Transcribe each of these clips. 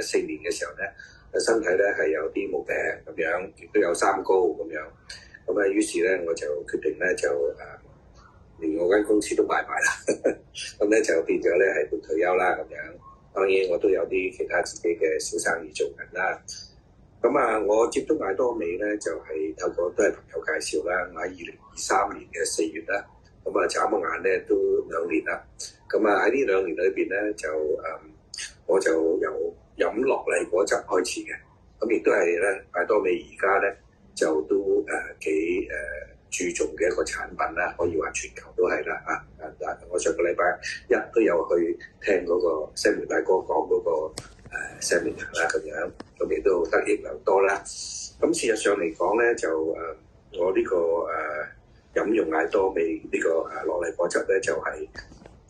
2014年嘅時候咧，身體咧係有啲毛病咁樣，亦都有三高咁樣。咁咧於是咧我就決定咧就連我間公司都賣埋啦。咁咧就變咗咧係半退休啦咁樣。當然我都有啲其他自己嘅小生意做緊啦。咁我接觸艾多美咧就係透過都係朋友介紹啦。我喺2023年嘅4月啦，咁眨個眼咧都2年啦。咁喺呢2年裏邊咧就我就由飲樂麗果汁開始嘅。咁亦都係咧艾多美而家咧就都幾注重嘅一個產品啦，可以話全球都係啦我上個禮拜一都有去聽嗰個 Samuel 大哥講嗰個seminar 啦咁樣，咁亦都得益良多啦。咁事實上嚟講咧，就我呢個飲用艾多美呢個樂麗果汁咧，就係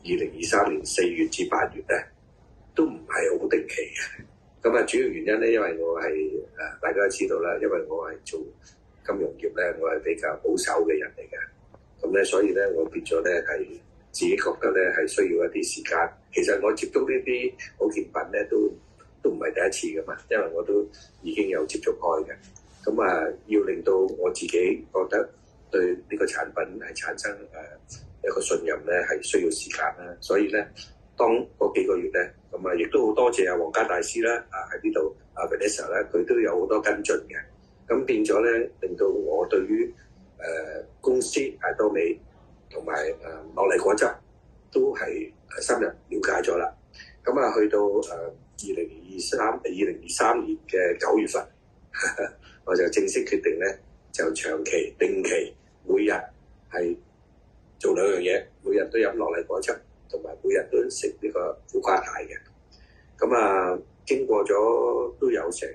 2023年4月至8月咧，都唔係好定期嘅。咁主要原因咧，因為我係大家都知道啦，因為我係做金融業咧，我係比較保守嘅人嚟嘅。咁咧，所以咧，我變咗咧係自己覺得咧係需要一啲時間。其實我接觸呢啲保健品咧都唔係第一次噶嘛，因為我都已經有接觸開嘅。咁要令到我自己覺得對呢個產品係產生一個信任咧，係需要時間啦。所以咧，當嗰幾個月咧，咁亦都好多謝黃家大師啦，喺呢度Vanessa 咧，佢都有好多跟進嘅。咁變咗咧，令到我對於公司艾多美同埋樂麗果汁都係深入了解咗啦。咁去到2023年嘅9月份，我就正式決定咧，就長期定期每日係做2樣嘢，每日都飲樂麗果汁，同埋每日都食呢個苦瓜太嘅。咁經過咗都有成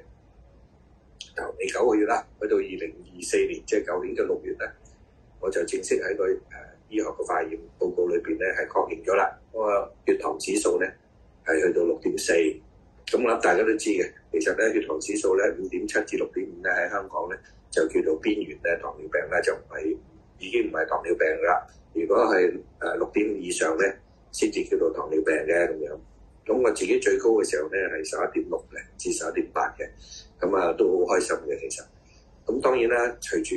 頭尾9個月啦，去到2024年，即係舊年嘅6月咧，我就正式喺個醫學嘅化驗報告裏邊咧係確認咗啦。嗰個血糖指數咧係去到6.4，咁我諗大家都知嘅。其實咧血糖指數咧5.7至6.5咧喺香港咧就叫做邊緣咧糖尿病咧，就已經唔係糖尿病啦。如果係6.5以上咧先至叫做糖尿病嘅咁樣。咁我自己最高嘅時候咧係11.6至11.8嘅，咁都好開心嘅其實。咁當然啦，隨住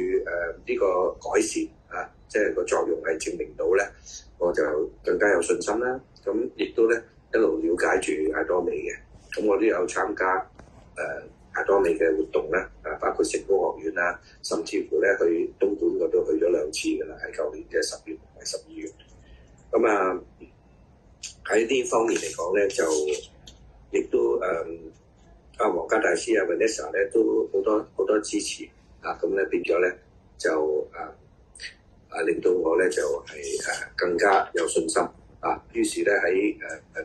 呢個改善即係個作用係證明到咧，我就更加有信心啦。咁亦都咧一路了解住艾多美嘅。咁我都有參加艾多美嘅活動啦，包括成功學院啦，甚至乎咧去東莞我都去咗2次㗎啦，喺舊年嘅10月同埋12月。咁喺呢方面嚟講咧，就亦都黃家大師Vanessa 咧都好多支持咁咧變咗咧就令到我咧就係更加有信心於是咧喺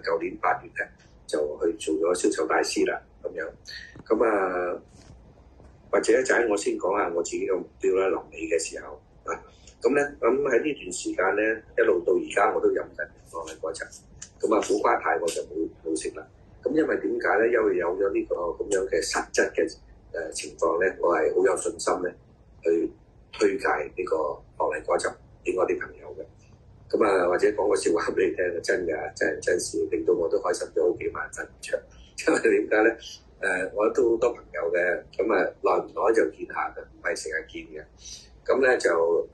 舊年8月咧就去做咗銷售大師啦咁樣。咁或者就喺我先講下我自己嘅目標啦。臨尾嘅時候咁喺呢段時間咧一路到而家我都飲緊樂麗果汁。咁苦瓜太我就冇食啦。咁因為點解咧？因為有咗呢個咁樣嘅實質嘅情況咧，我係好有信心咧去推介呢個樂麗果汁俾我啲朋友嘅。咁或者講個笑話俾你聽，真㗎，真事，令到我都開心咗好幾晚瞓唔着。因為點解咧？我都好多朋友嘅，咁耐唔耐就見下嘅，唔係成日見嘅。咁咧就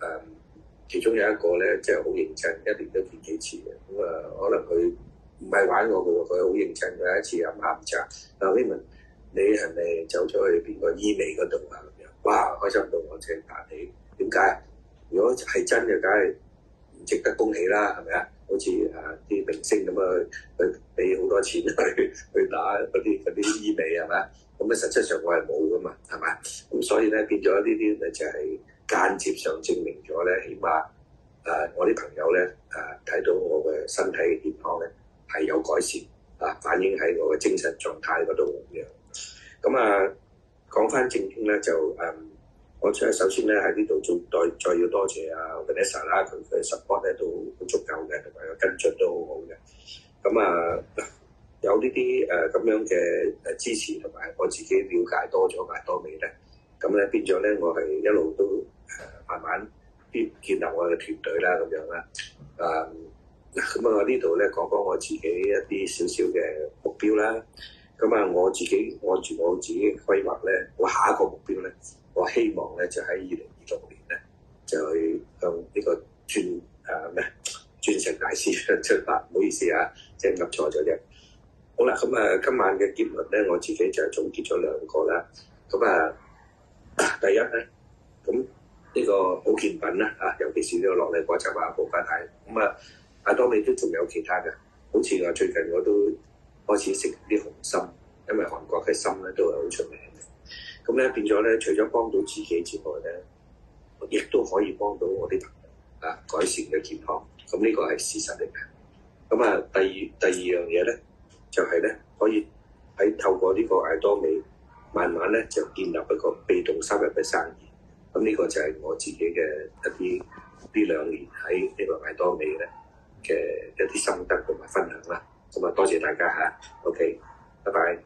其中有一個咧，即係好認真，一年都見幾次嘅。咁可能佢唔係玩我嘅喎，佢好認真。佢有一次飲下午茶，Raymond，你係咪走咗去邊個醫美嗰度咁樣？哇！開心到我正彈起。點解？如果係真嘅，梗係唔值得恭喜啦，係咪啊？好似啲明星咁去俾好多錢去打嗰啲醫美係咪？咁實質上我係冇噶嘛，係咪？咁所以咧變咗呢啲咧就係間接上證明咗咧，起碼我啲朋友咧睇到我嘅身體嘅健康咧係有改善反映喺我嘅精神狀態嗰度咁樣。咁講翻正經咧就我首先咧喺呢度再要多謝Vanessa 啦，佢嘅 support 咧都好足夠嘅，同埋個跟進都好好嘅。咁有呢啲咁樣嘅支持，同埋我自己了解多咗艾多美咧，咁咧變咗咧我係一路都慢慢建立我嘅團隊啦咁樣啦。咁我呢度咧講講我自己一啲少少嘅目標啦。咁啊，我自己按住我自己嘅規劃咧，我下一個目標咧，我希望咧就喺2026年咧，就去向呢個鑽石大師出發。唔好意思啊，即係噏錯咗啫。好啦，咁啊，今晚嘅結論咧，我自己就總結咗兩個啦。咁啊，第一咧，咁呢個保健品啦，尤其是呢個樂麗果汁啊、補肝太。咁啊，當然都仲有其他嘅，好似我最近我都開始食啲紅參，因為韓國嘅參咧都係好出名嘅。咁咧變咗咧，除咗幫到自己之外咧，亦都可以幫到我啲朋友改善嘅健康。咁呢個係事實嚟嘅。咁啊，第二樣嘢咧，就係咧可以喺透過呢個艾多美，慢慢咧就建立一個被動收入嘅生意。咁呢個就係我自己嘅一啲呢2年喺呢個艾多美咧嘅一啲心得同埋分享啦。咁啊，多謝大家嚇。OK，拜拜。